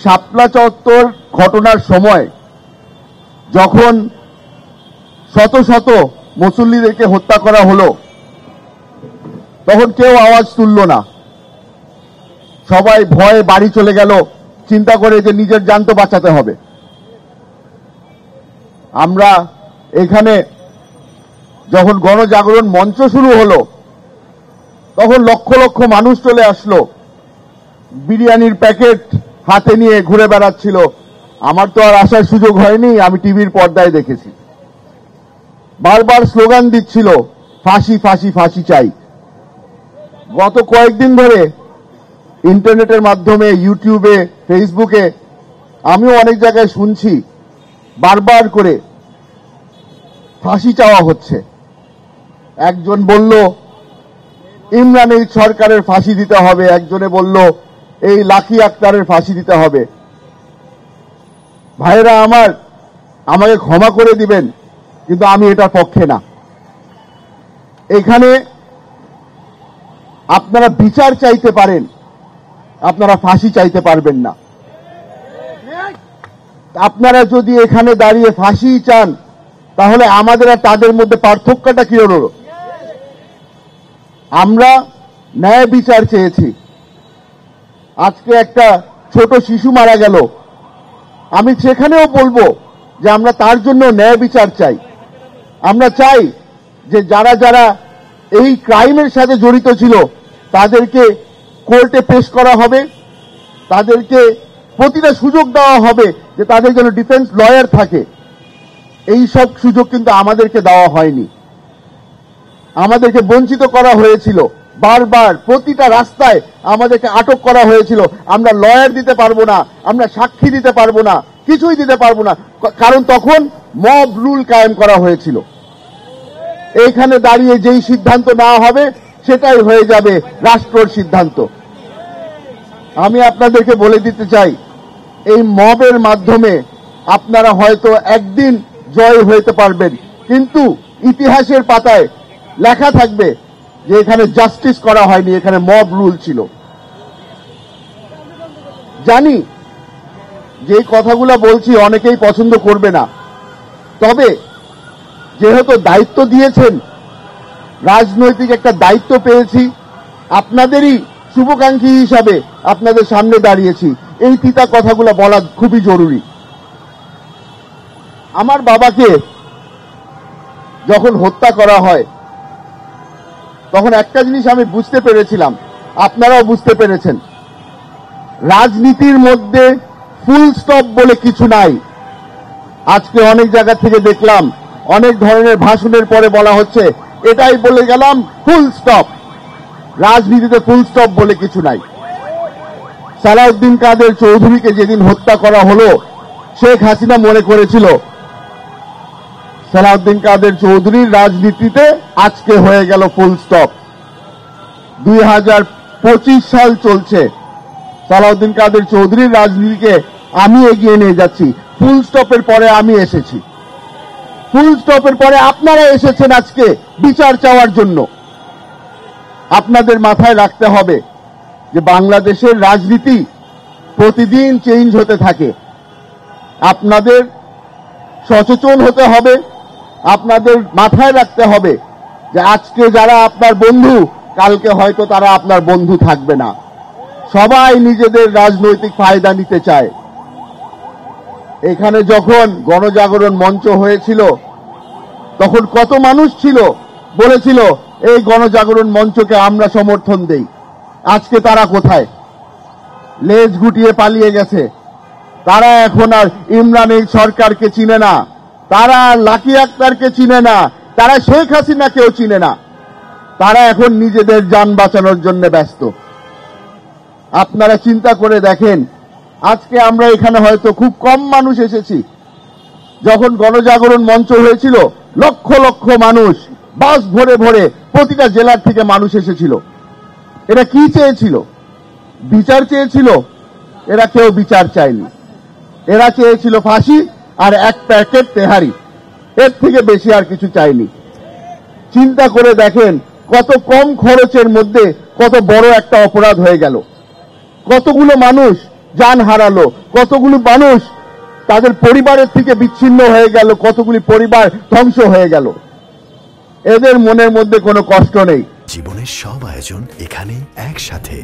শাপলা চত্বর ঘটনার সময় যখন শত শত মুসল্লিদেরকে হত্যা করা হলো, তখন কেউ আওয়াজ তুলল না। সবাই ভয়ে বাড়ি চলে গেল, চিন্তা করে যে নিজের জান তো বাঁচাতে হবে। আমরা এখানে যখন গণজাগরণ মঞ্চ শুরু হলো, তখন লক্ষ লক্ষ মানুষ চলে আসলো, বিরিয়ানির প্যাকেট হাতে নিয়ে ঘুরে বেড়াচ্ছিল। আমার তো আর আসার সুযোগ হয়নি, আমি টিভির পর্দায় দেখেছি। বারবার স্লোগান দিচ্ছিল, ফাঁসি ফাঁসি ফাঁসি চাই। গত কয়েকদিন ধরে ইন্টারনেটের মাধ্যমে, ইউটিউবে, ফেসবুকে আমিও অনেক জায়গায় শুনছি বারবার করে ফাঁসি চাওয়া হচ্ছে। একজন বলল ইমরান এই সরকারের ফাঁসি দিতে হবে, একজনে বলল এই লাকি আক্তারের ফাঁসি দিতে হবে। ভাইরা আমার, আমাকে ক্ষমা করে দিবেন, কিন্তু আমি এটার পক্ষে না। এখানে আপনারা বিচার চাইতে পারেন, আপনারা ফাঁসি চাইতে পারবেন না। আপনারা যদি এখানে দাঁড়িয়ে ফাঁসি চান, তাহলে আমাদের আর তাদের মধ্যে পার্থক্যটা কি হলো? আমরা ন্যায় বিচার চেয়েছি। আজকে একটা ছোট শিশু মারা গেল, আমি সেখানেও বলবো যে আমরা তার জন্য ন্যায় বিচার চাই। আমরা চাই যে যারা যারা এই ক্রাইমের সাথে জড়িত ছিল তাদেরকে কোর্টে পেশ করা হবে, তাদেরকে প্রতিটা সুযোগ দেওয়া হবে যে তাদের জন্য ডিফেন্স লয়ার থাকে। এই সব সুযোগ কিন্তু আমাদেরকে দেওয়া হয়নি, আমাদেরকে বঞ্চিত করা হয়েছিল। বারবার প্রতিটা রাস্তায় আমাদেরকে আটক করা হয়েছিল। আমরা লয়ার দিতে পারবো না, আমরা সাক্ষী দিতে পারবো না, কিছুই দিতে পারবো না, কারণ তখন মব রুল কায়েম করা হয়েছিল। এইখানে দাঁড়িয়ে যেই সিদ্ধান্ত নেওয়া হবে সেটাই হয়ে যাবে রাষ্ট্রের সিদ্ধান্ত। আমি আপনাদেরকে বলে দিতে চাই, এই মবের মাধ্যমে আপনারা হয়তো একদিন জয় হতে পারবেন, কিন্তু ইতিহাসের পাতায় লেখা থাকবে যে এখানে জাস্টিস করা হয়নি, এখানে মব রুল ছিল। জানি যে কথাগুলো বলছি অনেকেই পছন্দ করবে না, তবে যেহেতু দায়িত্ব দিয়েছেন, রাজনৈতিক একটা দায়িত্ব পেয়েছি, আপনাদেরই শুভাকাঙ্ক্ষী হিসাবে আপনাদের সামনে দাঁড়িয়েছি। এই তিতা কথাগুলো বলা খুবই জরুরি। আমার বাবাকে যখন হত্যা করা হয়, তখন একটা জিনিস আমি বুঝতে পেরেছিলাম, আপনারাও বুঝতে পেরেছেন, রাজনীতির মধ্যে ফুল স্টপ বলে কিছু নাই। আজকে অনেক জায়গা থেকে দেখলাম অনেক ধরনের ভাষণের পরে বলা হচ্ছে এটাই বলে গেলাম ফুল স্টপ। রাজনীতিতে ফুল স্টপ বলে কিছু নাই। সালাউদ্দিন কাদের চৌধুরীকে যেদিন হত্যা করা হলো, শেখ হাসিনা মনে করেছিল সালাউদ্দিন কাদের চৌধুরীর রাজনীতিতে আজকে হয়ে গেল ফুল স্টপ। 2025 সাল চলছে, সালাউদ্দিন কাদের চৌধুরীর রাজনীতিকে আমি এগিয়ে নিয়ে যাচ্ছি। ফুল স্টপের পরে আমি এসেছি, ফুল স্টপের পরে আপনারা এসেছেন আজকে বিচার চাওয়ার জন্য। আপনাদের মাথায় রাখতে হবে যে বাংলাদেশের রাজনীতি প্রতিদিন চেঞ্জ হতে থাকে। আপনাদের সচেতন হতে হবে, আপনাদের মাথায় রাখতে হবে যে আজকে যারা আপনার বন্ধু, কালকে হয়তো তারা আপনার বন্ধু থাকবে না। সবাই নিজেদের রাজনৈতিক ফায়দা নিতে চায়। এখানে যখন গণজাগরণ মঞ্চ হয়েছিল, তখন কত মানুষ ছিল বলেছিল এই গণজাগরণ মঞ্চকে আমরা সমর্থন দেই। আজকে তারা কোথায়? লেজ গুটিয়ে পালিয়ে গেছে। তারা এখন আর ইমরান এই সরকারকে চিনে না, তারা আর লাকি আক্তারকে চিনে না, তারা শেখ হাসিনাকেও চিনে না। তারা এখন নিজেদের যান বাঁচানোর জন্য ব্যস্ত। আপনারা চিন্তা করে দেখেন, আজকে আমরা এখানে হয়তো খুব কম মানুষ এসেছি। যখন গণজাগরণ মঞ্চ হয়েছিল, লক্ষ লক্ষ মানুষ, বাস ভরে ভরে প্রতিটা জেলার থেকে মানুষ এসেছিল। এরা কি চেয়েছিল? বিচার চেয়েছিল? এরা কেউ বিচার চায়নি। এরা চেয়েছিল ফাঁসি আর এক প্যাকেট তেহারি, এর থেকে বেশি আর কিছু চায়নি। চিন্তা করে দেখেন কত কম খরচের মধ্যে কত বড় একটা অপরাধ হয়ে গেল। কতগুলো মানুষ জান হারালো, কতগুলি মানুষ তাদের পরিবারের থেকে বিচ্ছিন্ন হয়ে গেল, কতগুলি পরিবার ধ্বংস হয়ে গেল। এদের মনের মধ্যে কোনো কষ্ট নেই। জীবনের সব আয়োজন এখানে একসাথে।